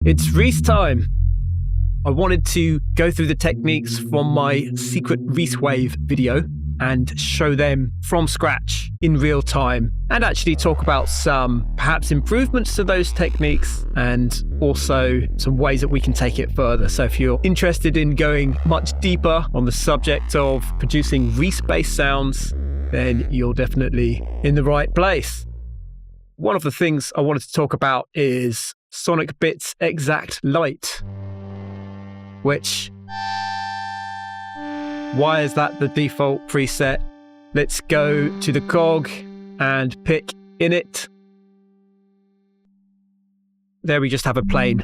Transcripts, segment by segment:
It's Reese time. I wanted to go through the techniques from my secret Reese wave video and show them from scratch in real time and actually talk about some perhaps improvements to those techniques and also some ways that we can take it further. So if you're interested in going much deeper on the subject of producing Reese-based sounds, then you're definitely in the right place. One of the things I wanted to talk about is Sonic Bit's Exact Light, which, why is that the default preset? Let's go to the cog and pick init. There we just have a plain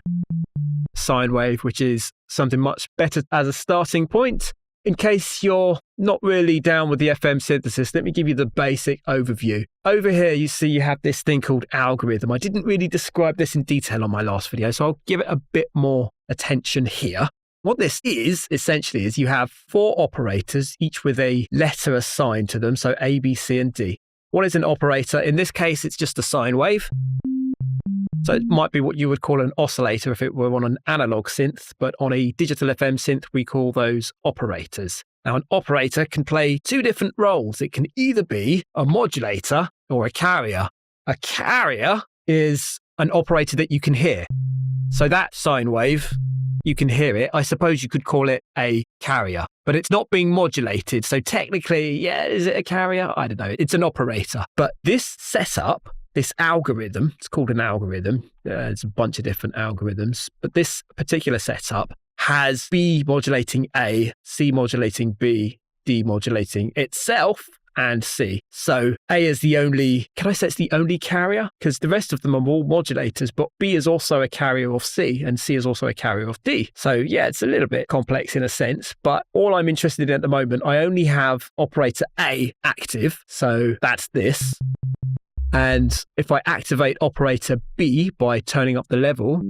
sine wave, which is something much better as a starting point. In case you're not really down with the FM synthesis, let me give you the basic overview. Over here, you see you have this thing called algorithm. I didn't really describe this in detail on my last video, so I'll give it a bit more attention here. What this is, essentially, is you have 4 operators, each with a letter assigned to them, so A, B, C, and D. What is an operator? In this case, it's just a sine wave. So it might be what you would call an oscillator if it were on an analog synth, but on a digital FM synth, we call those operators. Now, an operator can play 2 different roles. It can either be a modulator or a carrier. A carrier is an operator that you can hear. So that sine wave, you can hear it. I suppose you could call it a carrier, but it's not being modulated. So technically, yeah, is it a carrier? I don't know. It's an operator. But this setup, this algorithm, it's called an algorithm. There's a bunch of different algorithms, but this particular setup has B modulating A, C modulating B, D modulating itself, and C. So A is the only, can I say it's the only carrier? Because the rest of them are all modulators, but B is also a carrier of C, and C is also a carrier of D. So yeah, it's a little bit complex in a sense, but all I'm interested in at the moment, I only have operator A active, so that's this. And if I activate operator B by turning up the level,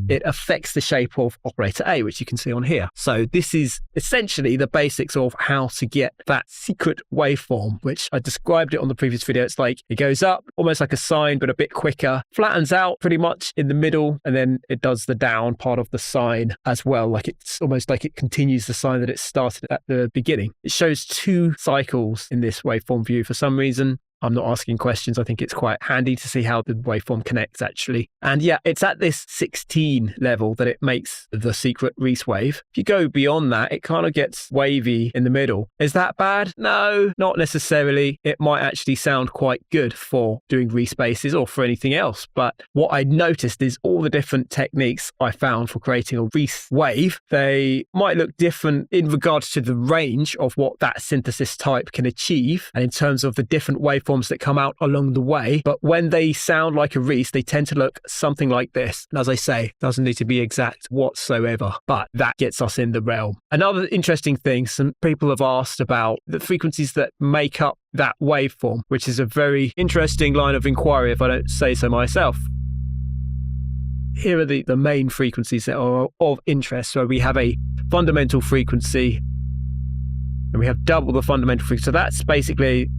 it affects the shape of operator A, which you can see on here. So this is essentially the basics of how to get that secret waveform, which I described it on the previous video. It's like it goes up almost like a sine, but a bit quicker, flattens out pretty much in the middle, and then it does the down part of the sine as well. Like it's almost like it continues the sine that it started at the beginning. It shows 2 cycles in this waveform view for some reason. I'm not asking questions. I think it's quite handy to see how the waveform connects actually. And yeah, it's at this 16 level that it makes the secret Reese wave. If you go beyond that, it kind of gets wavy in the middle. Is that bad? No, not necessarily. It might actually sound quite good for doing Reese basses or for anything else. But what I noticed is all the different techniques I found for creating a Reese wave, they might look different in regards to the range of what that synthesis type can achieve. And in terms of the different waveforms that come out along the way, but when they sound like a Reese, they tend to look something like this. And as I say, doesn't need to be exact whatsoever, but that gets us in the realm. Another interesting thing, some people have asked about the frequencies that make up that waveform, which is a very interesting line of inquiry if I don't say so myself. Here are the main frequencies that are of interest. So we have a fundamental frequency and we have double the fundamental frequency. So that's basically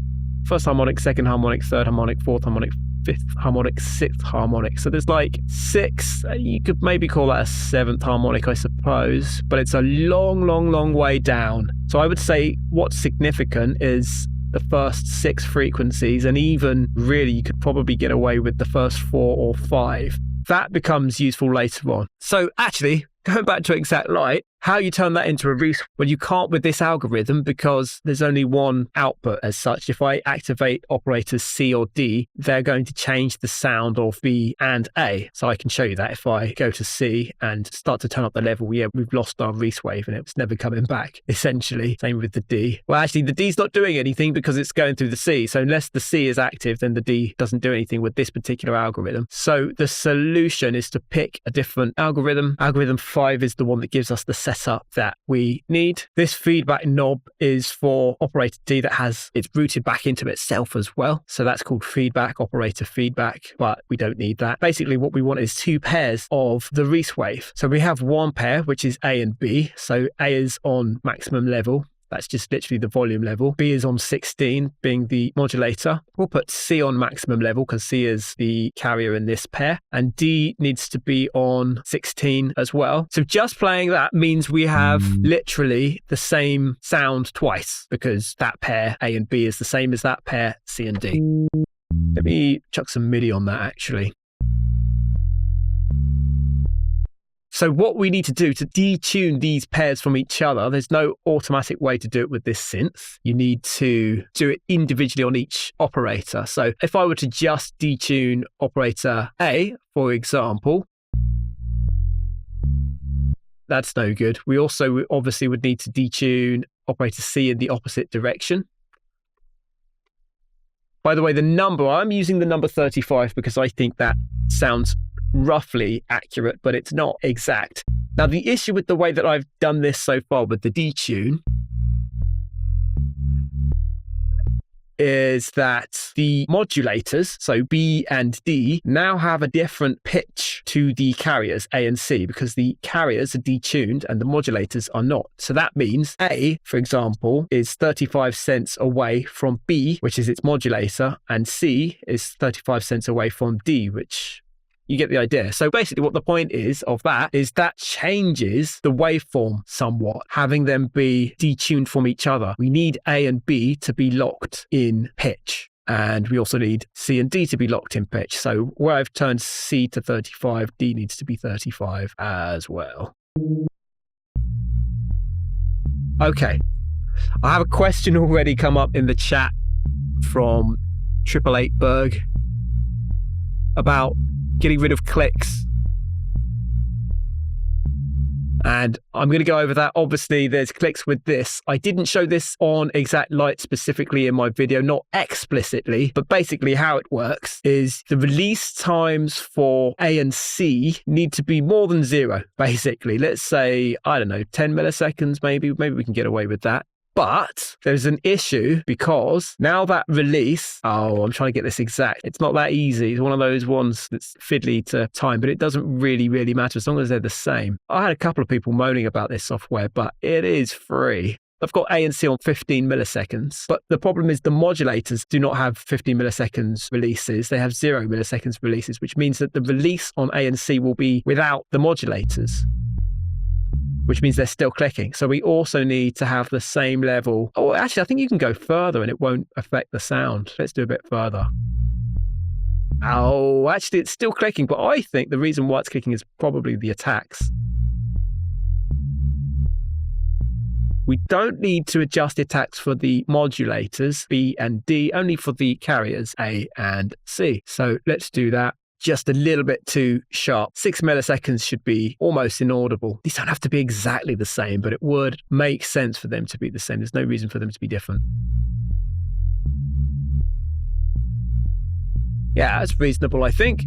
first harmonic, second harmonic, third harmonic, fourth harmonic, fifth harmonic, sixth harmonic. So there's like 6, you could maybe call that a 7th harmonic, I suppose, but it's a long way down. So I would say what's significant is the first 6 frequencies, and even really you could probably get away with the first 4 or 5. That becomes useful later on. So actually, going back to exact light, how you turn that into a Reese? Well, you can't with this algorithm because there's only one output as such. If I activate operators C or D, they're going to change the sound of B and A. So I can show you that if I go to C and start to turn up the level, yeah, we've lost our Reese wave and it's never coming back, essentially. Same with the D. Well, actually, the D's not doing anything because it's going through the C. So unless the C is active, then the D doesn't do anything with this particular algorithm. So the solution is to pick a different algorithm. Algorithm 5 is the one that gives us the setup that we need. This feedback knob is for operator D that has it's rooted back into itself as well. So that's called feedback, operator feedback, but we don't need that. Basically what we want is 2 pairs of the Reese wave. So we have one pair, which is A and B. So A is on maximum level That's just literally the volume level. B is on 16, being the modulator. We'll put C on maximum level because C is the carrier in this pair. And D needs to be on 16 as well. So just playing that means we have literally the same sound twice because that pair A and B is the same as that pair C and D. Let me chuck some MIDI on that actually. So what we need to do to detune these pairs from each other, there's no automatic way to do it with this synth. You need to do it individually on each operator. So if I were to just detune operator A, for example, that's no good. We also obviously would need to detune operator C in the opposite direction. By the way, the number, I'm using the number 35 because I think that sounds roughly accurate, but it's not exact. Now, the issue with the way that I've done this so far with the detune is that the modulators, so B and D, now have a different pitch to the carriers A and C because the carriers are detuned and the modulators are not. So that means A, for example, is 35 cents away from B, which is its modulator, and C is 35 cents away from D, which you get the idea. So basically what the point is of that is that changes the waveform somewhat, having them be detuned from each other. We need A and B to be locked in pitch. And we also need C and D to be locked in pitch. So where I've turned C to 35, D needs to be 35 as well. Okay. I have a question already come up in the chat from 888berg about getting rid of clicks. And I'm going to go over that. Obviously, there's clicks with this. I didn't show this on exact light specifically in my video, not explicitly, but basically how it works is the release times for A and C need to be more than 0, basically. Let's say, I don't know, 10 milliseconds, maybe we can get away with that. But there's an issue because now that release, I'm trying to get this exact. It's not that easy. It's one of those ones that's fiddly to time, but it doesn't really matter as long as they're the same. I had a couple of people moaning about this software, but it is free. I've got A and C on 15 milliseconds, but the problem is the modulators do not have 15 milliseconds releases. They have 0 milliseconds releases, which means that the release on A and C will be without the modulators, which means they're still clicking. So we also need to have the same level. Oh, actually, I think you can go further and it won't affect the sound. Let's do a bit further. Oh, actually, it's still clicking, but I think the reason why it's clicking is probably the attacks. We don't need to adjust the attacks for the modulators, B and D, only for the carriers, A and C. So let's do that. Just a little bit too sharp. 6 milliseconds should be almost inaudible. These don't have to be exactly the same, but it would make sense for them to be the same. There's no reason for them to be different. Yeah, that's reasonable, I think.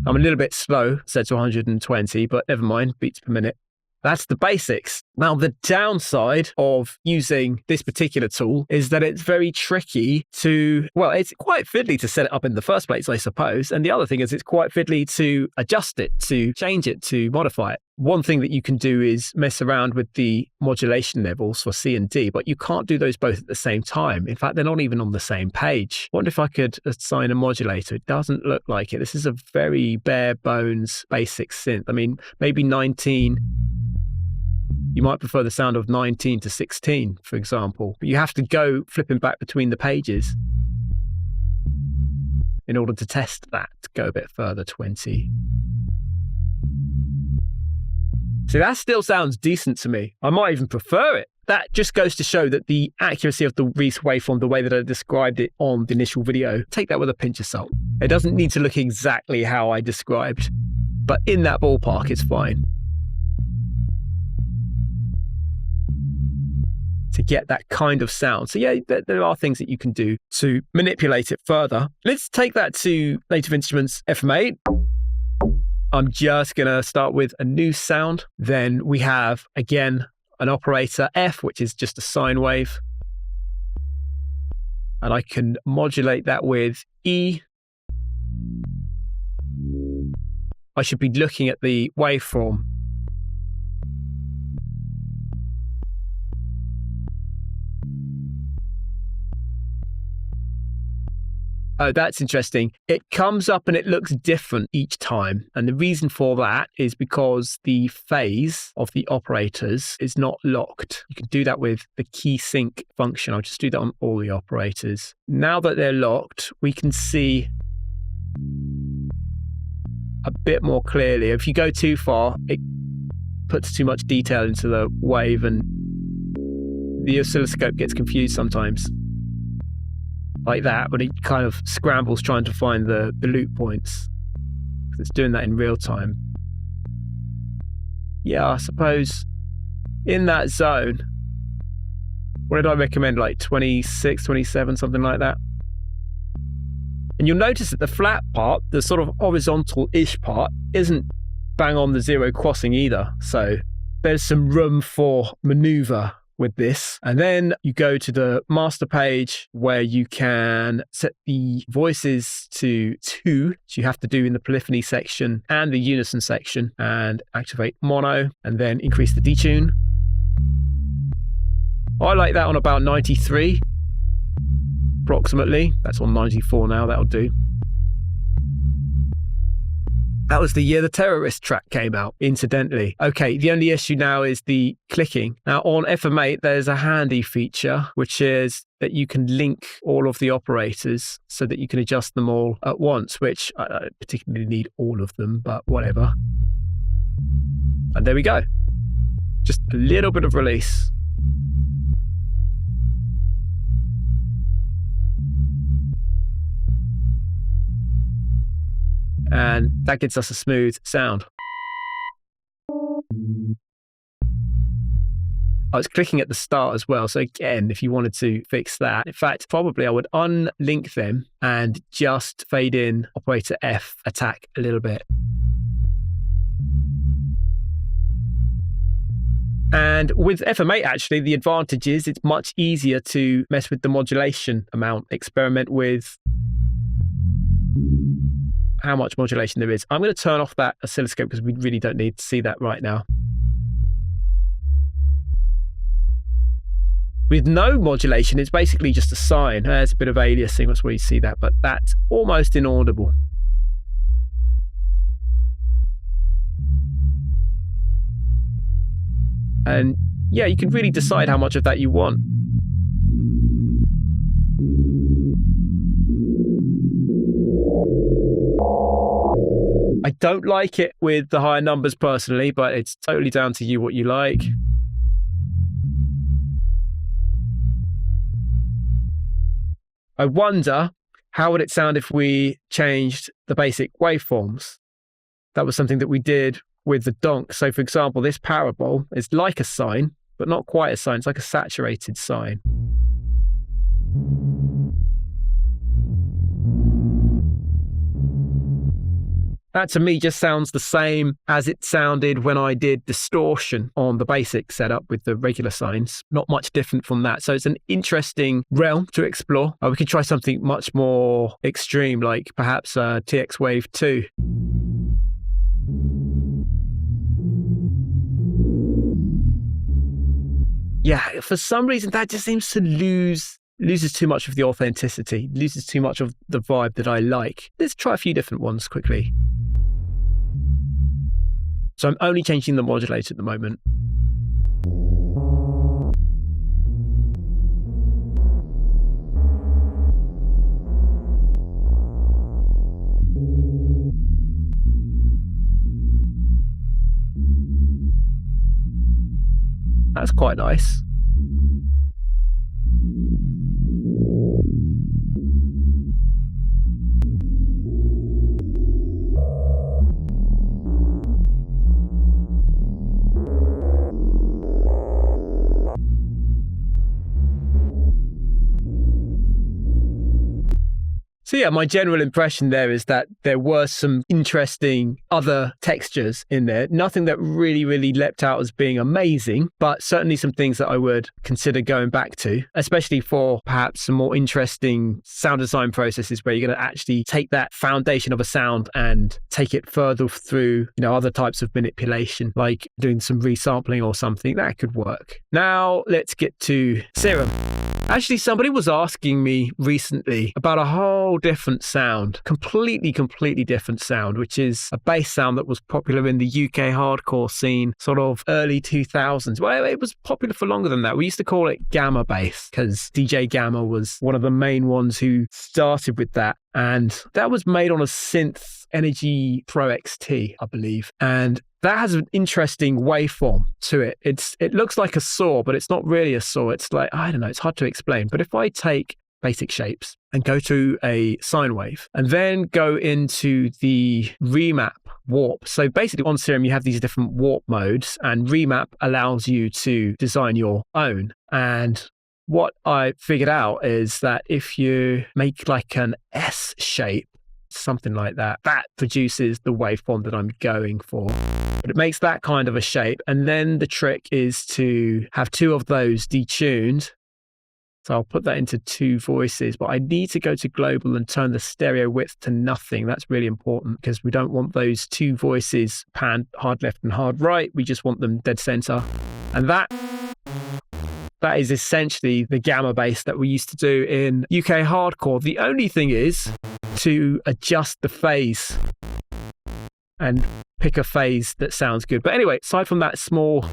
I'm a little bit slow, set to 120, but never mind, beats per minute. That's the basics. Now, the downside of using this particular tool is that it's very tricky to, well, it's quite fiddly to set it up in the first place, I suppose. And the other thing is it's quite fiddly to adjust it, to change it, to modify it. One thing that you can do is mess around with the modulation levels for C and D, but you can't do those both at the same time. In fact, they're not even on the same page. I wonder if I could assign a modulator. It doesn't look like it. This is a very bare bones basic synth. I mean, maybe 19. You might prefer the sound of 19 to 16, for example. But you have to go flipping back between the pages in order to test that. Go a bit further, 20. See, that still sounds decent to me. I might even prefer it. That just goes to show that the accuracy of the Reese waveform, the way that I described it on the initial video, take that with a pinch of salt. It doesn't need to look exactly how I described, but in that ballpark, it's fine. To get that kind of sound. So yeah, there are things that you can do to manipulate it further. Let's take that to Native Instruments FM8. I'm just going to start with a new sound. Then we have, again, an operator F, which is just a sine wave. And I can modulate that with E. I should be looking at the waveform. Oh, that's interesting. It comes up and it looks different each time. And the reason for that is because the phase of the operators is not locked. You can do that with the key sync function. I'll just do that on all the operators. Now that they're locked, we can see a bit more clearly. If you go too far, it puts too much detail into the wave and the oscilloscope gets confused sometimes. Like that, when it kind of scrambles trying to find the loop points. It's doing that in real time. Yeah, I suppose in that zone, what did I recommend? Like 26, 27, something like that. And you'll notice that the flat part, the sort of horizontal-ish part, isn't bang on the zero crossing either. So there's some room for maneuver with this. And then you go to the master page where you can set the voices to 2, which you have to do in the polyphony section and the unison section, and activate mono and then increase the detune. I like that on about 93 approximately. That's on 94 now, that'll do. That was the year the Terrorist track came out, incidentally. Okay, the only issue now is the clicking. Now on FM8, there's a handy feature, which is that you can link all of the operators so that you can adjust them all at once, which I don't particularly need all of them, but whatever. And there we go. Just a little bit of release. And that gets us a smooth sound. I was clicking at the start as well. So again, if you wanted to fix that, in fact, probably I would unlink them and just fade in operator F attack a little bit. And with FM8, actually, the advantage is it's much easier to mess with the modulation amount, experiment with how much modulation there is. I'm going to turn off that oscilloscope because we really don't need to see that right now. With no modulation, it's basically just a sine. There's a bit of aliasing, that's where you see that, but that's almost inaudible. And yeah, you can really decide how much of that you want. I don't like it with the higher numbers personally, but it's totally down to you what you like. I wonder how would it sound if we changed the basic waveforms. That was something that we did with the donk. So for example, this parabole is like a sine, but not quite a sine. It's like a saturated sine. That to me just sounds the same as it sounded when I did distortion on the basic setup with the regular sines. Not much different from that. So it's an interesting realm to explore. We could try something much more extreme, like perhaps TX Wave 2. Yeah, for some reason that just seems to loses too much of the authenticity, loses too much of the vibe that I like. Let's try a few different ones quickly. So I'm only changing the modulator at the moment. That's quite nice. So yeah, my general impression there is that there were some interesting other textures in there. Nothing that really leapt out as being amazing, but certainly some things that I would consider going back to, especially for perhaps some more interesting sound design processes where you're going to actually take that foundation of a sound and take it further through, other types of manipulation, like doing some resampling or something. That could work. Now let's get to Serum. Actually, somebody was asking me recently about a whole different sound, completely different sound, which is a bass sound that was popular in the UK hardcore scene, sort of early 2000s. Well, it was popular for longer than that. We used to call it Gamma bass because DJ Gamma was one of the main ones who started with that. And that was made on a synth Energy Pro XT, I believe. And that has an interesting waveform to it. It looks like a saw, but it's not really a saw. It's like, I don't know, it's hard to explain. But if I take basic shapes and go to a sine wave and then go into the remap warp. So basically on Serum, you have these different warp modes, and remap allows you to design your own. And what I figured out is that if you make like an S shape, something like that, that produces the waveform that I'm going for. But it makes that kind of a shape. And then the trick is to have two of those detuned. So I'll put that into two voices, but I need to go to global and turn the stereo width to nothing. That's really important because we don't want those two voices panned hard left and hard right. We just want them dead center. And that is essentially the gamma bass that we used to do in UK hardcore. The only thing is to adjust the phase and pick a phase that sounds good. But anyway, aside from that small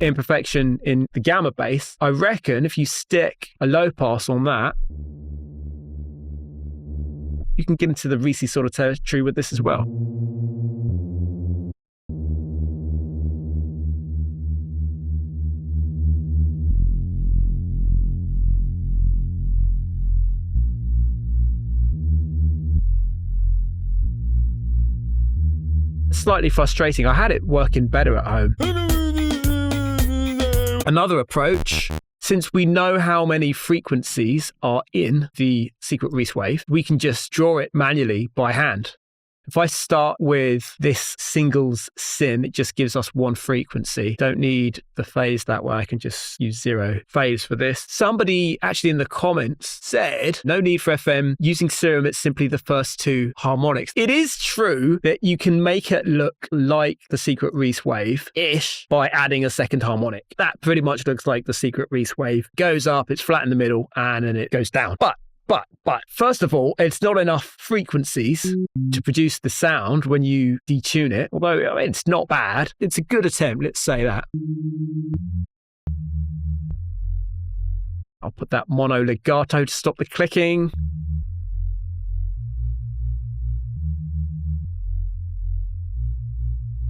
imperfection in the gamma bass, I reckon if you stick a low pass on that, you can get into the Reese sort of territory with this as well. Slightly frustrating. I had it working better at home. Another approach, since we know how many frequencies are in the secret Reese wave, we can just draw it manually by hand. If I start with this singles sin, it just gives us one frequency. Don't need the phase that way. I can just use zero phase for this. Somebody actually in the comments said, no need for FM. Using Serum, it's simply the first two harmonics. It is true that you can make it look like the secret Reese wave-ish by adding a second harmonic. That pretty much looks like the secret Reese wave. Goes up, it's flat in the middle, and then it goes down. But first of all, it's not enough frequencies to produce the sound when you detune it, although I mean, it's not bad. It's a good attempt, let's say that. I'll put that mono legato to stop the clicking.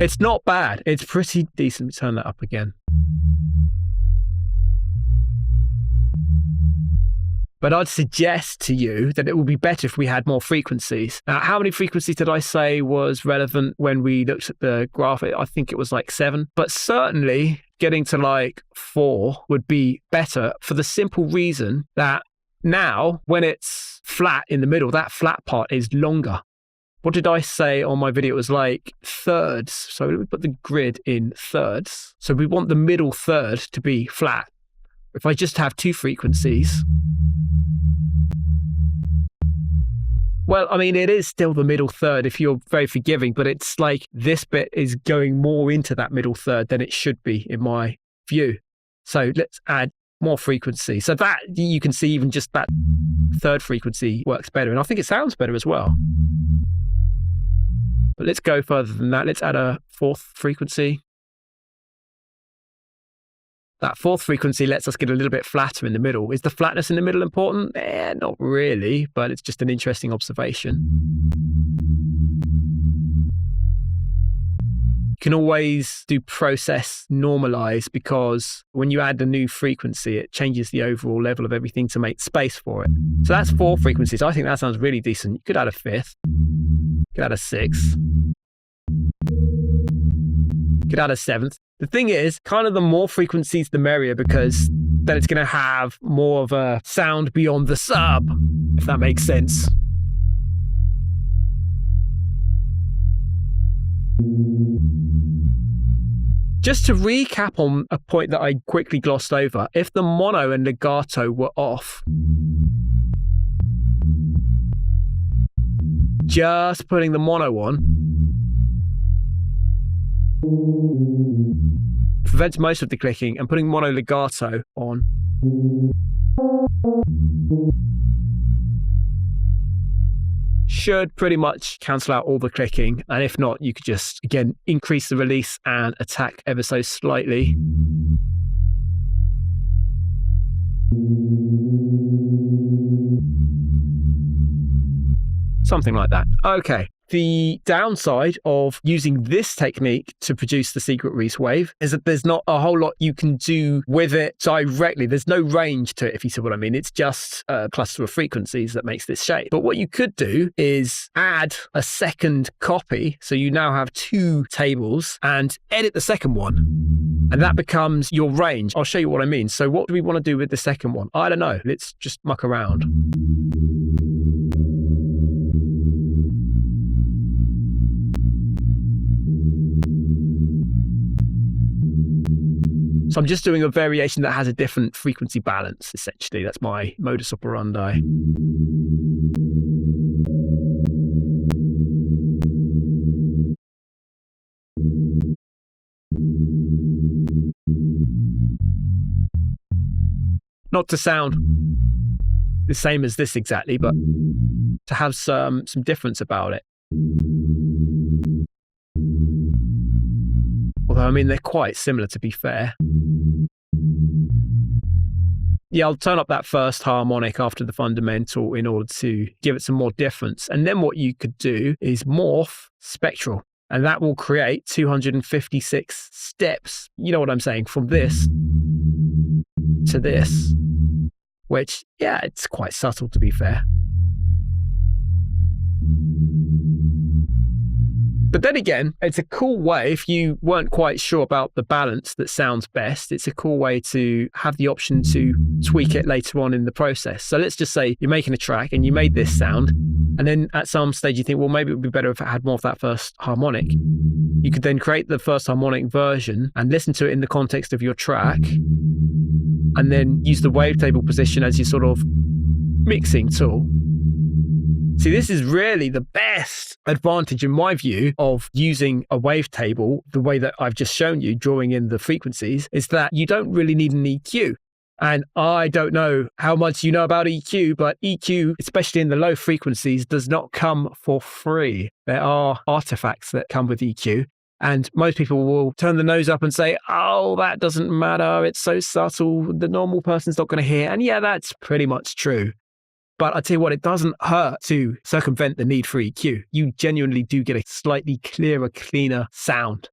It's not bad. It's pretty decent. Turn that up again. But I'd suggest to you that it would be better if we had more frequencies. Now, how many frequencies did I say was relevant when we looked at the graph? I think it was like 7. But certainly getting to like 4 would be better for the simple reason that now when it's flat in the middle, that flat part is longer. What did I say on my video? It was like thirds. So let me put the grid in thirds. So we want the middle third to be flat. If I just have 2 frequencies, well, I mean, it is still the middle third if you're very forgiving, but it's like this bit is going more into that middle third than it should be in my view. So let's add more frequency. So that you can see even just that third frequency works better. And I think it sounds better as well. But let's go further than that. Let's add a 4th frequency. That 4th frequency lets us get a little bit flatter in the middle. Is the flatness in the middle important? Not really, but it's just an interesting observation. You can always do process normalize because when you add a new frequency, it changes the overall level of everything to make space for it. So that's 4 frequencies. I think that sounds really decent. You could add a 5th. You could add a 6th. You could add a 7th. The thing is, kind of the more frequencies, the merrier, because then it's going to have more of a sound beyond the sub, if that makes sense. Just to recap on a point that I quickly glossed over, if the mono and legato were off, just putting the mono on prevents most of the clicking, and putting mono legato on Should pretty much cancel out all the clicking, and if not, you could just, again, increase the release and attack ever so slightly. Something like that. Okay. The downside of using this technique to produce the secret Reese wave is that there's not a whole lot you can do with it directly. There's no range to it, if you see what I mean. It's just a cluster of frequencies that makes this shape. But what you could do is add a second copy. So you now have two tables, and edit the second one. And that becomes your range. I'll show you what I mean. So what do we want to do with the second one? I don't know. Let's just muck around. So I'm just doing a variation that has a different frequency balance, essentially. That's my modus operandi. Not to sound the same as this exactly, but to have some difference about it. Although, I mean, they're quite similar, to be fair. Yeah, I'll turn up that first harmonic after the fundamental in order to give it some more difference. And then what you could do is morph spectral, and that will create 256 steps. You know what I'm saying? From this to this, which, yeah, it's quite subtle, to be fair. But then again, it's a cool way, if you weren't quite sure about the balance that sounds best, it's a cool way to have the option to tweak it later on in the process. So let's just say you're making a track and you made this sound, and then at some stage you think, well, maybe it would be better if it had more of that first harmonic. You could then create the first harmonic version and listen to it in the context of your track, and then use the wavetable position as your sort of mixing tool. See, this is really the best advantage, in my view, of using a wavetable the way that I've just shown you, drawing in the frequencies, is that you don't really need an EQ. And I don't know how much you know about EQ, but EQ, especially in the low frequencies, does not come for free. There are artifacts that come with EQ. And most people will turn the nose up and say, oh, that doesn't matter. It's so subtle. The normal person's not going to hear. And yeah, that's pretty much true. But I tell you what, it doesn't hurt to circumvent the need for EQ. You genuinely do get a slightly clearer, cleaner sound.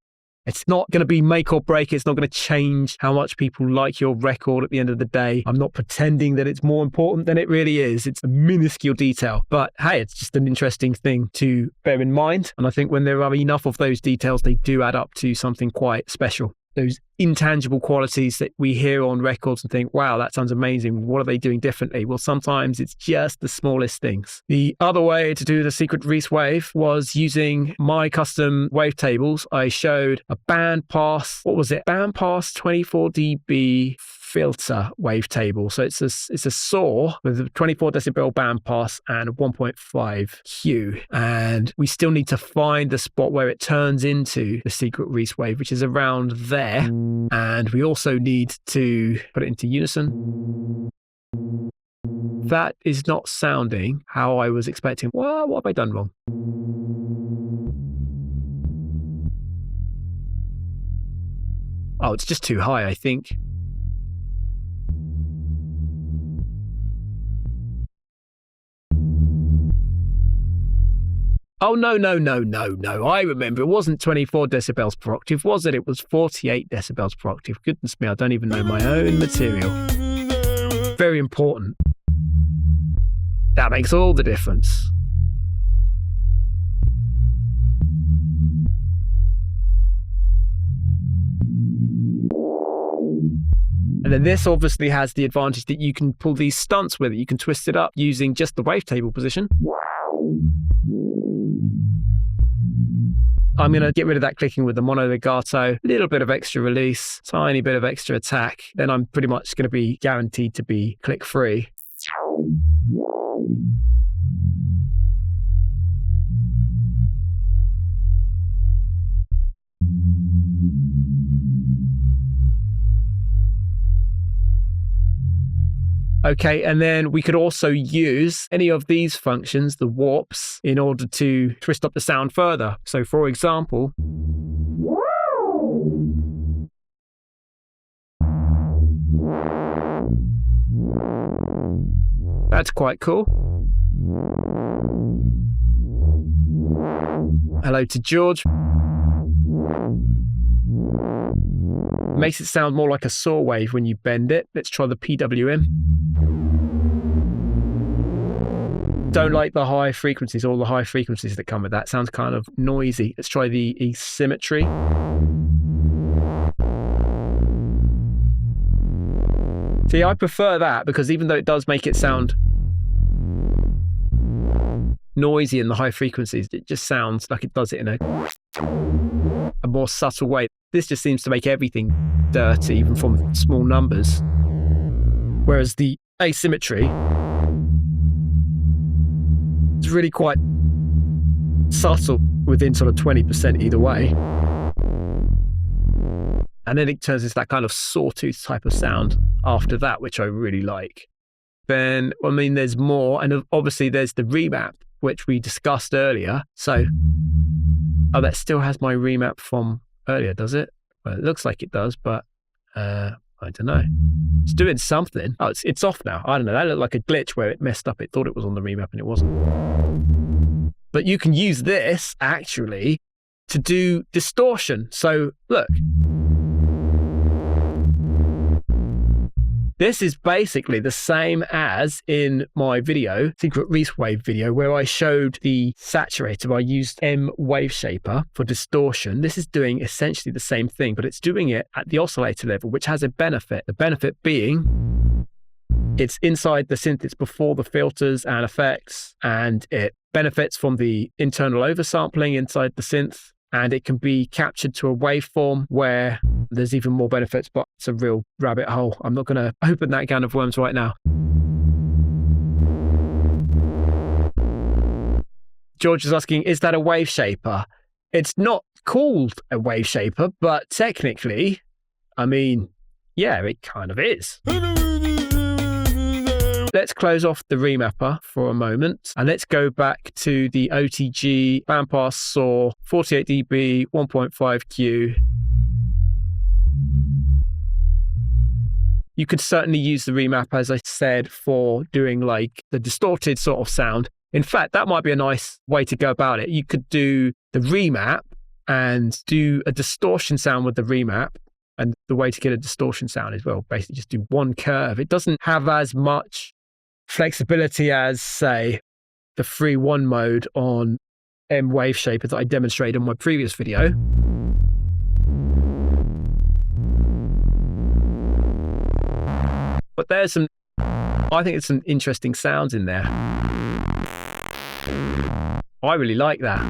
It's not going to be make or break. It's not going to change how much people like your record at the end of the day. I'm not pretending that it's more important than it really is. It's a minuscule detail. But hey, it's just an interesting thing to bear in mind. And I think when there are enough of those details, they do add up to something quite special. Those intangible qualities that we hear on records and think, wow, that sounds amazing. What are they doing differently? Well, sometimes it's just the smallest things. The other way to do the secret Reese wave was using my custom wavetables. I showed a bandpass, bandpass 24 dB filter wavetable. So it's a saw with a 24 decibel bandpass and a 1.5 Q. And we still need to find the spot where it turns into the secret Reese wave, which is around there. And we also need to put it into unison. That is not sounding how I was expecting. Well, what have I done wrong? Oh, it's just too high, I think. Oh, no. I remember it wasn't 24 decibels per octave, was it? It was 48 decibels per octave. Goodness me, I don't even know my own material. Very important. That makes all the difference. And then this obviously has the advantage that you can pull these stunts with it. You can twist it up using just the wavetable position. I'm going to get rid of that clicking with the mono legato, a little bit of extra release, tiny bit of extra attack. Then I'm pretty much going to be guaranteed to be click free. Okay, and then we could also use any of these functions, the warps, in order to twist up the sound further. So for example, that's quite cool. Hello to George. Makes it sound more like a saw wave when you bend it. Let's try the PWM. Don't like the high frequencies, all the high frequencies that come with that. Sounds kind of noisy. Let's try the asymmetry. See, I prefer that because even though it does make it sound noisy in the high frequencies, it just sounds like it does it in a more subtle way. This just seems to make everything dirty, even from small numbers. Whereas the asymmetry is really quite subtle within sort of 20% either way. And then it turns into that kind of sawtooth type of sound after that, which I really like. Then, I mean, there's more. And obviously there's the remap, which we discussed earlier. So, oh, that still has my remap from earlier, does it? Well, it looks like it does, but I don't know. It's doing something. Oh, it's off now. I don't know. That looked like a glitch where it messed up. It thought it was on the remap and it wasn't. But you can use this actually to do distortion. So look. This is basically the same as in my video, Secret Reese Wave video, where I showed the saturator. I used waveshaper for distortion. This is doing essentially the same thing, but it's doing it at the oscillator level, which has a benefit. The benefit being it's inside the synth, it's before the filters and effects, and it benefits from the internal oversampling inside the synth. And it can be captured to a waveform where there's even more benefits, but it's a real rabbit hole. I'm not going to open that can of worms right now. George is asking, is that a waveshaper? It's not called a waveshaper, but technically, I mean, yeah, it kind of is. Let's close off the remapper for a moment and let's go back to the OTG bandpass saw 48 dB 1.5Q. You could certainly use the remap, as I said, for doing like the distorted sort of sound. In fact, that might be a nice way to go about it. You could do the remap and do a distortion sound with the remap. And the way to get a distortion sound is, well, basically just do one curve. It doesn't have as much flexibility as, say, the 3-1 mode on waveshaper that I demonstrated in my previous video. But there's some, I think it's some interesting sounds in there. I really like that.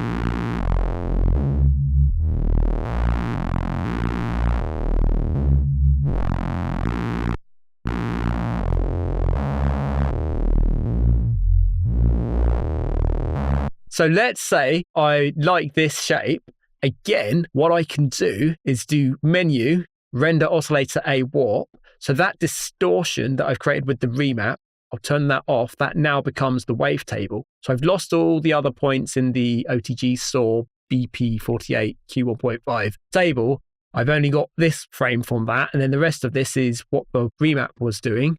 So let's say I like this shape. Again, what I can do is do menu, render oscillator A warp. So that distortion that I've created with the remap, I'll turn that off. That now becomes the wavetable. So I've lost all the other points in the OTG saw BP48 Q1.5 table. I've only got this frame from that. And then the rest of this is what the remap was doing.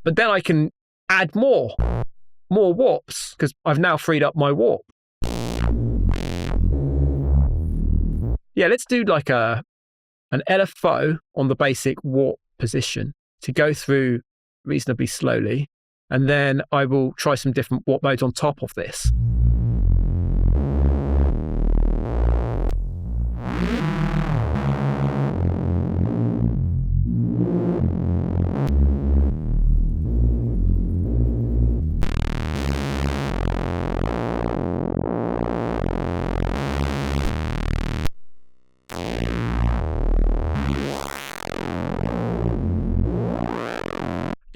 But then I can add more warps because I've now freed up my warp. Yeah, let's do like an LFO on the basic warp position to go through reasonably slowly. And then I will try some different warp modes on top of this.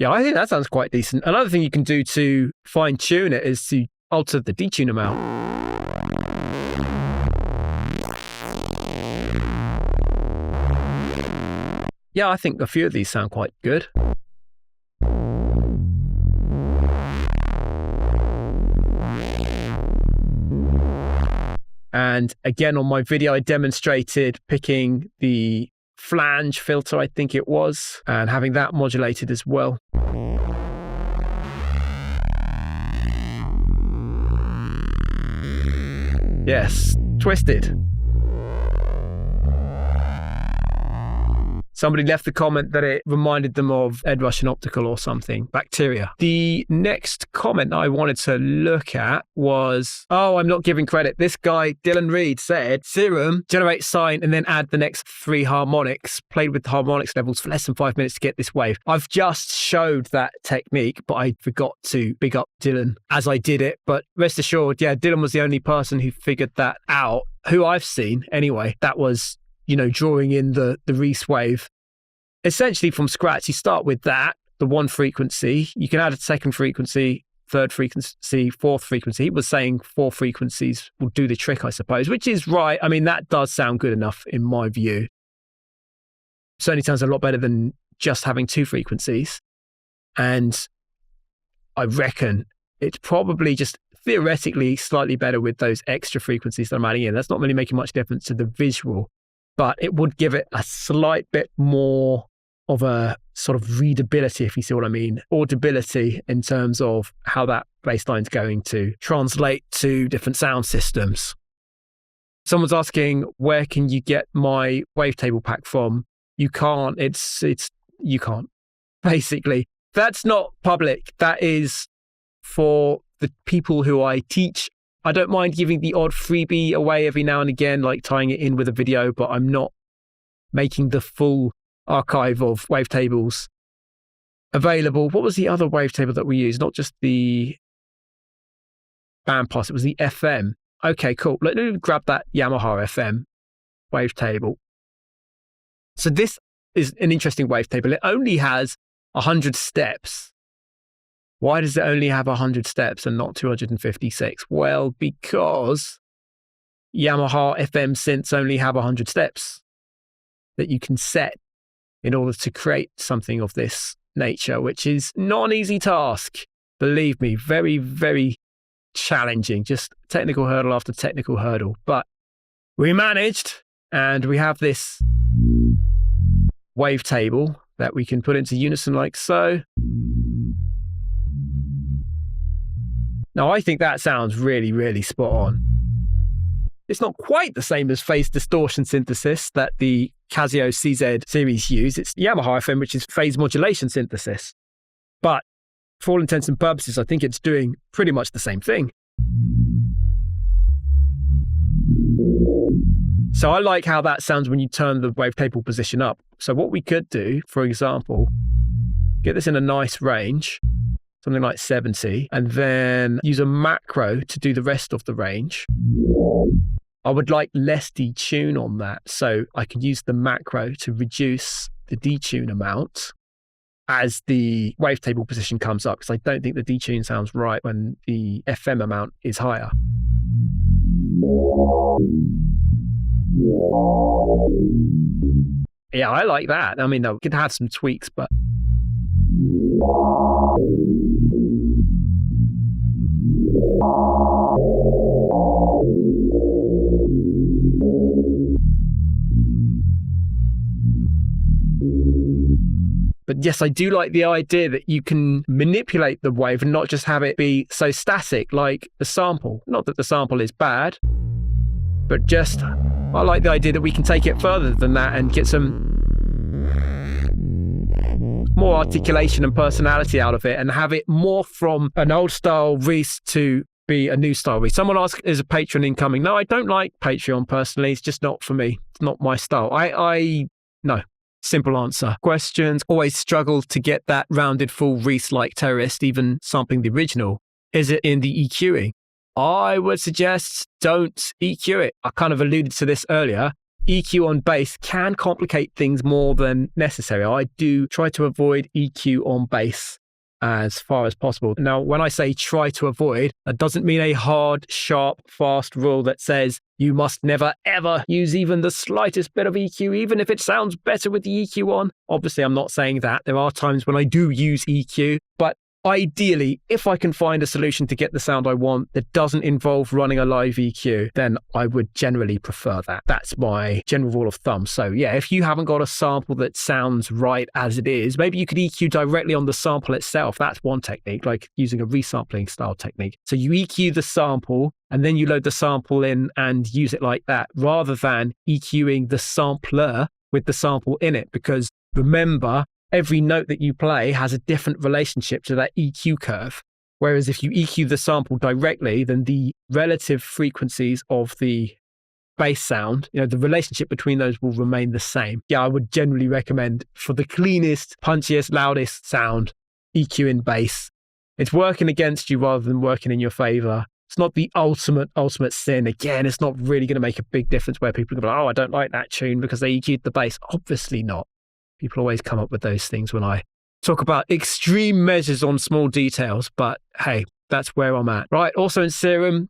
Yeah, I think that sounds quite decent. Another thing you can do to fine tune it is to alter the detune amount. Yeah, I think a few of these sound quite good. And again, on my video, I demonstrated picking the flange filter, I think it was, and having that modulated as well. Yes, twisted. Somebody left the comment that it reminded them of Ed Russian Optical or something, bacteria. The next comment I wanted to look at was, oh, I'm not giving credit. This guy, Dylan Reed, said, Serum, generate sine and then add the next 3 harmonics, played with the harmonics levels for less than 5 minutes to get this wave. I've just showed that technique, but I forgot to big up Dylan as I did it. But rest assured, yeah, Dylan was the only person who figured that out, who I've seen anyway. That was, drawing in the Reese wave. Essentially from scratch, you start with that, the one frequency. You can add a second frequency, third frequency, fourth frequency. He was saying 4 frequencies will do the trick, I suppose, which is right. I mean, that does sound good enough in my view. Certainly sounds a lot better than just having 2 frequencies. And I reckon it's probably just theoretically slightly better with those extra frequencies that I'm adding in. That's not really making much difference to the visual, but it would give it a slight bit more of a sort of readability, if you see what I mean, audibility in terms of how that bassline's going to translate to different sound systems. Someone's asking, where can you get my wavetable pack from? You can't. You can't. Basically, that's not public. That is for the people who I teach. I don't mind giving the odd freebie away every now and again, like tying it in with a video, but I'm not making the full archive of wavetables available. What was the other wavetable that we used? Not just the bandpass, it was the FM. Okay, cool. Let me grab that Yamaha FM wavetable. So this is an interesting wavetable. It only has 100 steps. Why does it only have 100 steps and not 256? Well, because Yamaha FM synths only have 100 steps that you can set in order to create something of this nature, which is not an easy task. Believe me, very, very challenging. Just technical hurdle after technical hurdle. But we managed, and we have this wavetable that we can put into unison like so. Now, I think that sounds really, really spot on. It's not quite the same as phase distortion synthesis that the Casio CZ series use. It's Yamaha FM, which is phase modulation synthesis. But for all intents and purposes, I think it's doing pretty much the same thing. So I like how that sounds when you turn the wavetable position up. So what we could do, for example, get this in a nice range, something like 70, and then use a macro to do the rest of the range. I would like less detune on that, so I could use the macro to reduce the detune amount as the wavetable position comes up, because I don't think the detune sounds right when the FM amount is higher. Yeah, I like that. I mean, I could have some tweaks, but yes, I do like the idea that you can manipulate the wave and not just have it be so static like the sample. Not that the sample is bad, but just I like the idea that we can take it further than that and get some more articulation and personality out of it and have it more from an old style Reese to be a new style Reese. Someone asked, is a Patreon incoming? No, I don't like Patreon personally. It's just not for me. It's not my style. No. Simple answer. Questions. Always struggle to get that rounded full Reese-like terrorist, even sampling the original. Is it in the EQing? I would suggest don't EQ it. I kind of alluded to this earlier. EQ on bass can complicate things more than necessary. I do try to avoid EQ on bass as far as possible. Now, when I say try to avoid, that doesn't mean a hard, sharp, fast rule that says you must never, ever use even the slightest bit of EQ, even if it sounds better with the EQ on. Obviously, I'm not saying that. There are times when I do use EQ, but ideally, if I can find a solution to get the sound I want that doesn't involve running a live EQ, then I would generally prefer that. That's my general rule of thumb. So yeah, if you haven't got a sample that sounds right as it is, maybe you could EQ directly on the sample itself. That's one technique, like using a resampling style technique. So you EQ the sample and then you load the sample in and use it like that, rather than EQing the sampler with the sample in it. Because remember, every note that you play has a different relationship to that EQ curve. Whereas if you EQ the sample directly, then the relative frequencies of the bass sound, the relationship between those will remain the same. Yeah, I would generally recommend, for the cleanest, punchiest, loudest sound, EQing bass. It's working against you rather than working in your favor. It's not the ultimate sin. Again, it's not really going to make a big difference where people are going to be like, oh, I don't like that tune because they EQ'd the bass. Obviously not. People always come up with those things when I talk about extreme measures on small details, but hey, that's where I'm at. Right, also in Serum,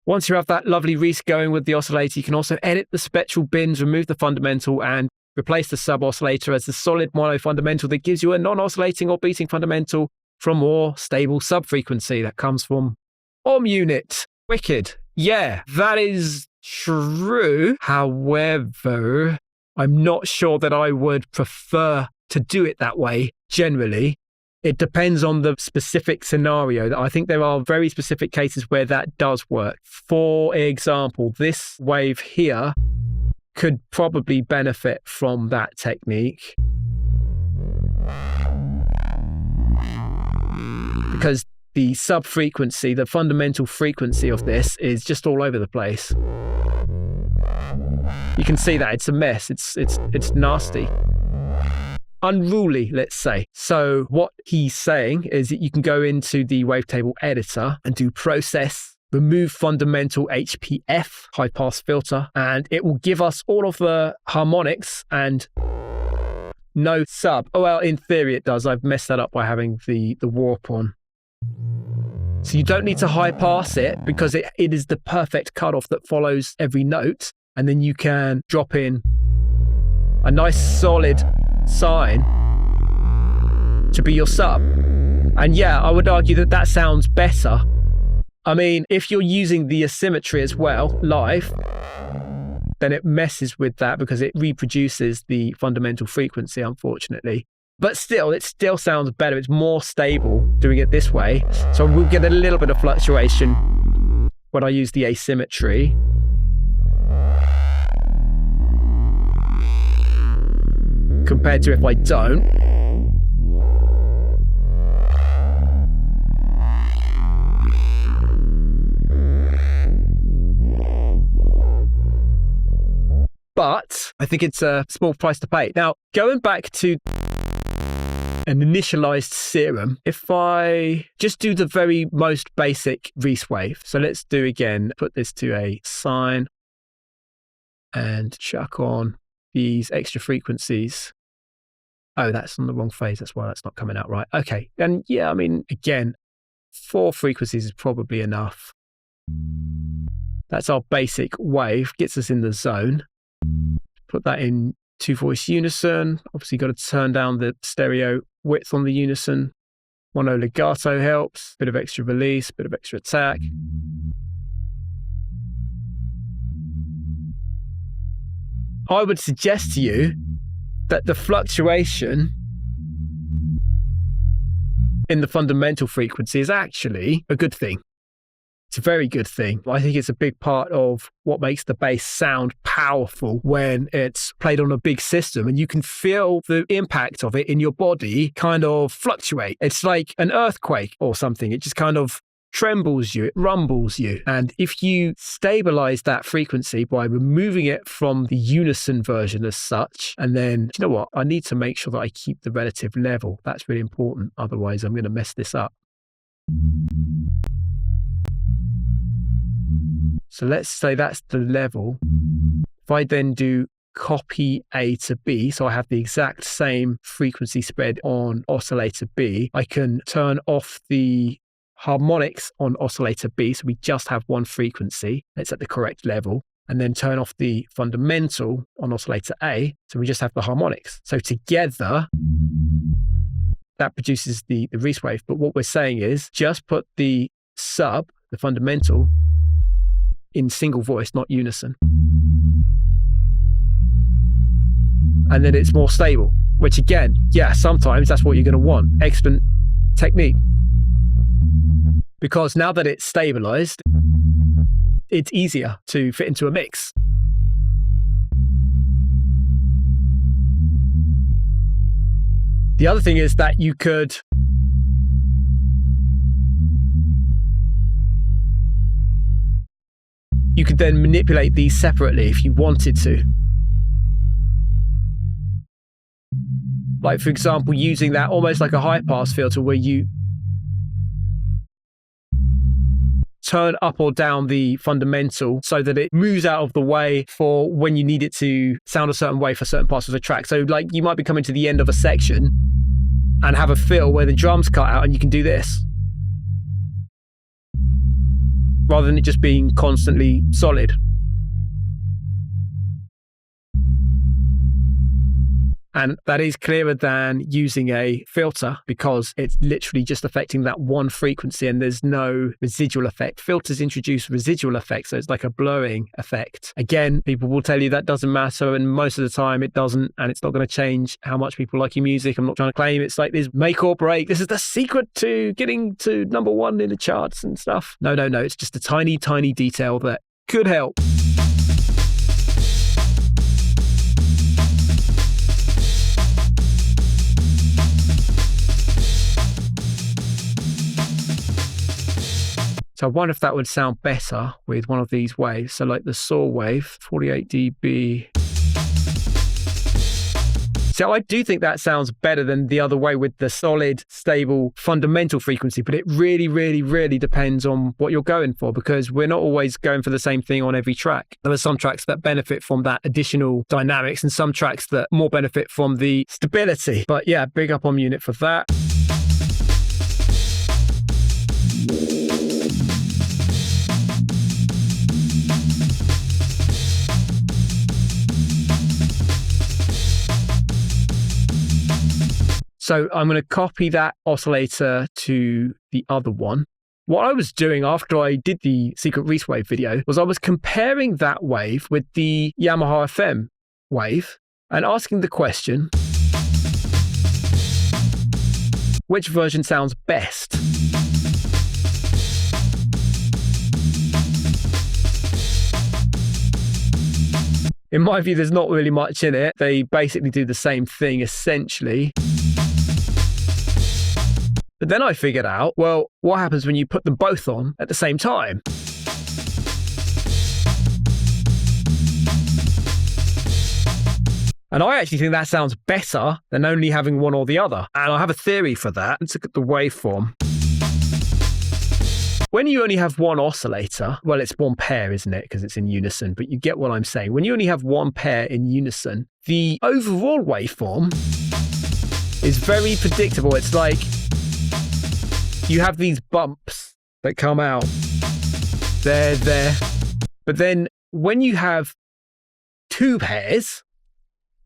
once you have that lovely Reese going with the oscillator, you can also edit the spectral bins, remove the fundamental, and replace the sub-oscillator as the solid mono fundamental that gives you a non-oscillating or beating fundamental from more stable sub-frequency that comes from unit. Wicked. Yeah, that is true. However, I'm not sure that I would prefer to do it that way generally. It depends on the specific scenario. I think there are very specific cases where that does work. For example, this wave here could probably benefit from that technique, because the sub-frequency, the fundamental frequency of this is just all over the place. You can see that it's a mess. It's nasty. Unruly, let's say. So what he's saying is that you can go into the wavetable editor and do process, remove fundamental HPF, high pass filter, and it will give us all of the harmonics and no sub. Oh, well, in theory it does. I've messed that up by having the warp on. So you don't need to high pass it because it is the perfect cutoff that follows every note. And then you can drop in a nice solid sine to be your sub. And yeah, I would argue that that sounds better. I mean, if you're using the asymmetry as well, live, then it messes with that because it reproduces the fundamental frequency, unfortunately. But still, it still sounds better. It's more stable doing it this way. So we'll get a little bit of fluctuation when I use the asymmetry. Compared to if I don't. But I think it's a small price to pay. Now, going back to an initialized serum, if I just do the very most basic Reese wave. So let's do again, put this to a sine and chuck on these extra frequencies. Oh, that's on the wrong phase. That's why that's not coming out right. Okay. And yeah, I mean, again, 4 frequencies is probably enough. That's our basic wave, gets us in the zone. Put that in 2-voice unison. Obviously, got to turn down the stereo width on the unison. Mono legato helps. Bit of extra release, bit of extra attack. I would suggest to you that the fluctuation in the fundamental frequency is actually a good thing. It's a very good thing. I think it's a big part of what makes the bass sound powerful when it's played on a big system, and you can feel the impact of it in your body kind of fluctuate. It's like an earthquake or something. It just kind of trembles you, it rumbles you. And if you stabilize that frequency by removing it from the unison version as such, and then, you know what, I need to make sure that I keep the relative level. That's really important. Otherwise, I'm going to mess this up. So let's say that's the level. If I then do copy A to B, so I have the exact same frequency spread on oscillator B, I can turn off the harmonics on oscillator B, so we just have one frequency, it's at the correct level, and then turn off the fundamental on oscillator A, so we just have the harmonics. So together, that produces the Reese wave. But what we're saying is just put the sub, the fundamental, in single voice, not unison. And then it's more stable, which again, yeah, sometimes that's what you're going to want. Excellent technique. Because now that it's stabilized, it's easier to fit into a mix. The other thing is that you could then manipulate these separately if you wanted to. Like, for example, using that almost like a high pass filter where you turn up or down the fundamental so that it moves out of the way for when you need it to sound a certain way for certain parts of the track. So like you might be coming to the end of a section and have a fill where the drums cut out and you can do this, rather than it just being constantly solid. And that is clearer than using a filter because it's literally just affecting that one frequency and there's no residual effect. Filters introduce residual effects, so it's like a blurring effect. Again, people will tell you that doesn't matter, and most of the time it doesn't, and it's not going to change how much people like your music. I'm not trying to claim it's like this make or break. This is the secret to getting to #1 in the charts and stuff. No. It's just a tiny, tiny detail that could help. So I wonder if that would sound better with one of these waves. So like the saw wave, 48 dB. So I do think that sounds better than the other way with the solid, stable, fundamental frequency, but it really, really, really depends on what you're going for because we're not always going for the same thing on every track. There are some tracks that benefit from that additional dynamics and some tracks that more benefit from the stability. But yeah, big up on Unit for that. So I'm going to copy that oscillator to the other one. What I was doing after I did the secret Reese wave video was I was comparing that wave with the Yamaha FM wave and asking the question, which version sounds best? In my view, there's not really much in it. They basically do the same thing essentially. But then I figured out, well, what happens when you put them both on at the same time? And I actually think that sounds better than only having one or the other. And I have a theory for that. Let's look at the waveform. When you only have one oscillator, well, it's one pair, isn't it? Because it's in unison, but you get what I'm saying. When you only have one pair in unison, the overall waveform is very predictable. It's like you have these bumps that come out there. But then when you have two pairs,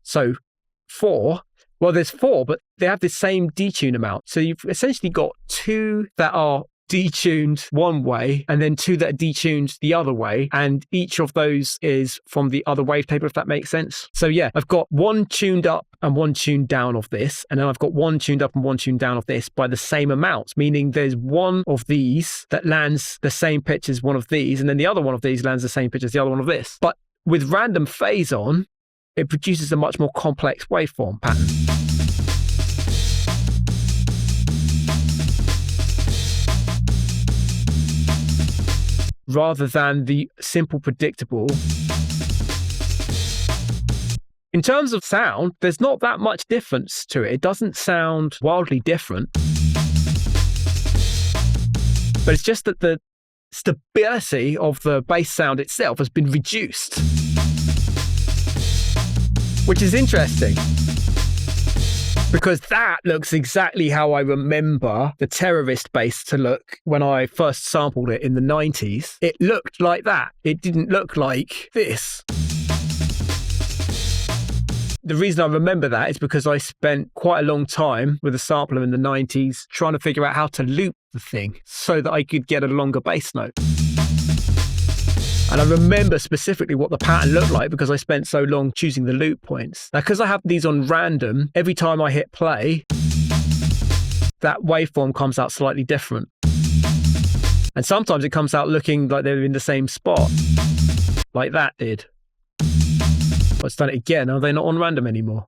so 4, well, there's 4, but they have the same detune amount. So you've essentially got 2 that are detuned one way and then 2 that are detuned the other way, and each of those is from the other wavepaper, if that makes sense. So yeah, I've got one tuned up and one tuned down of this, and then I've got one tuned up and one tuned down of this by the same amounts, meaning there's one of these that lands the same pitch as one of these, and then the other one of these lands the same pitch as the other one of this. But with random phase on, it produces a much more complex waveform pattern. Rather than the simple predictable. In terms of sound, there's not that much difference to it. It doesn't sound wildly different. But it's just that the stability of the bass sound itself has been reduced. which is interesting because that looks exactly how I remember the terrorist bass to look when I first sampled it in the 90s. It looked like that. It didn't look like this. The reason I remember that is because I spent quite a long time with a sampler in the 90s trying to figure out how to loop the thing so that I could get a longer bass note. And I remember specifically what the pattern looked like because I spent so long choosing the loop points. Now, because I have these on random, every time I hit play, that waveform comes out slightly different. And sometimes it comes out looking like they're in the same spot, like that did. Let's done it again. Are they not on random anymore?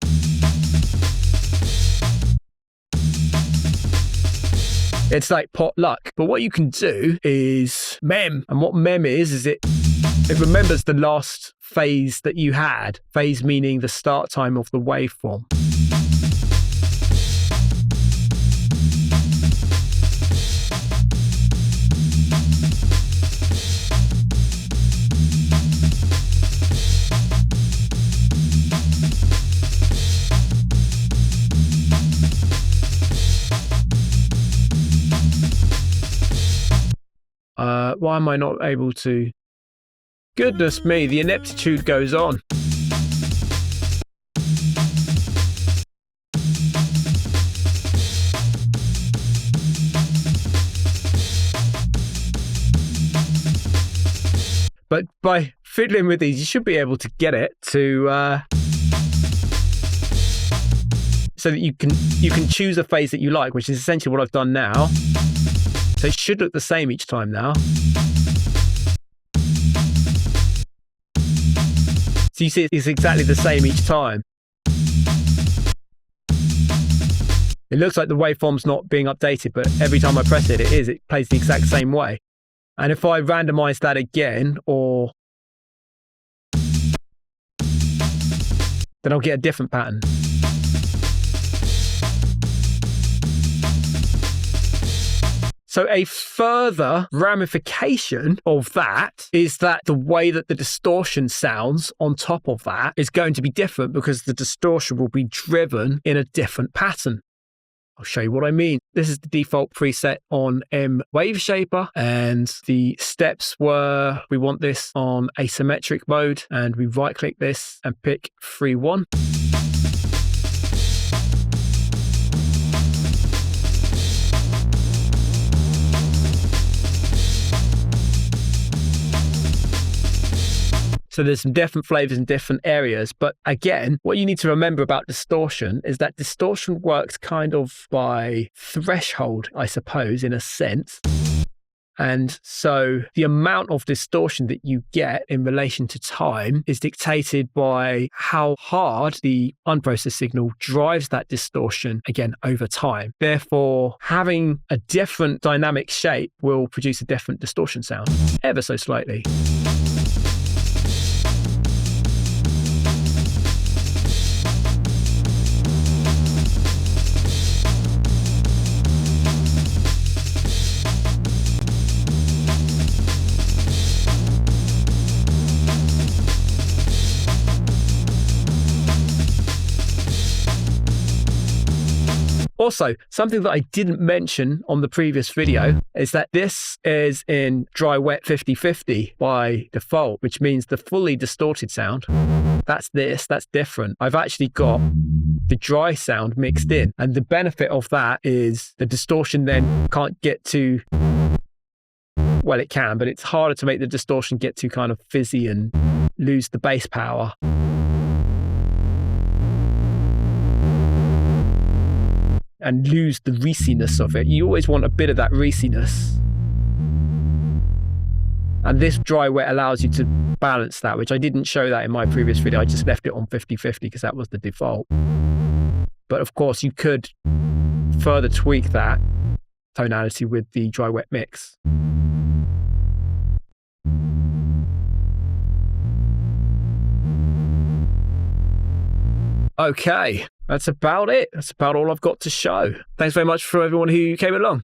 It's like pot luck. But what you can do is mem. And what mem is it remembers the last phase that you had. Phase meaning the start time of the waveform. Why am I not able to? Goodness me, the ineptitude goes on. But by fiddling with these, you should be able to get it to so that you can choose a phase that you like, which is essentially what I've done now. So it should look the same each time now. So you see it's exactly the same each time. It looks like the waveform's not being updated, but every time I press it, it is. It plays the exact same way. And if I randomize that again, then I'll get a different pattern. So a further ramification of that is that the way that the distortion sounds on top of that is going to be different because the distortion will be driven in a different pattern. I'll show you what I mean. This is the default preset on waveshaper, and the steps were we want this on asymmetric mode, and we right click this and pick 3-1. So there's some different flavors in different areas. But again, what you need to remember about distortion is that distortion works kind of by threshold, I suppose, in a sense. And so the amount of distortion that you get in relation to time is dictated by how hard the unprocessed signal drives that distortion, again, over time. Therefore, having a different dynamic shape will produce a different distortion sound, ever so slightly. Also, something that I didn't mention on the previous video is that this is in dry-wet 50/50 by default, which means the fully distorted sound, that's different. I've actually got the dry sound mixed in, and the benefit of that is the distortion then can't get too, well, it can, but it's harder to make the distortion get too kind of fizzy and lose the bass power. And lose the Reesiness of it. You always want a bit of that Reesiness. And this dry wet allows you to balance that, which I didn't show that in my previous video. I just left it on 50/50 because that was the default. But of course, you could further tweak that tonality with the dry wet mix. Okay, that's about it. That's about all I've got to show. Thanks very much for everyone who came along.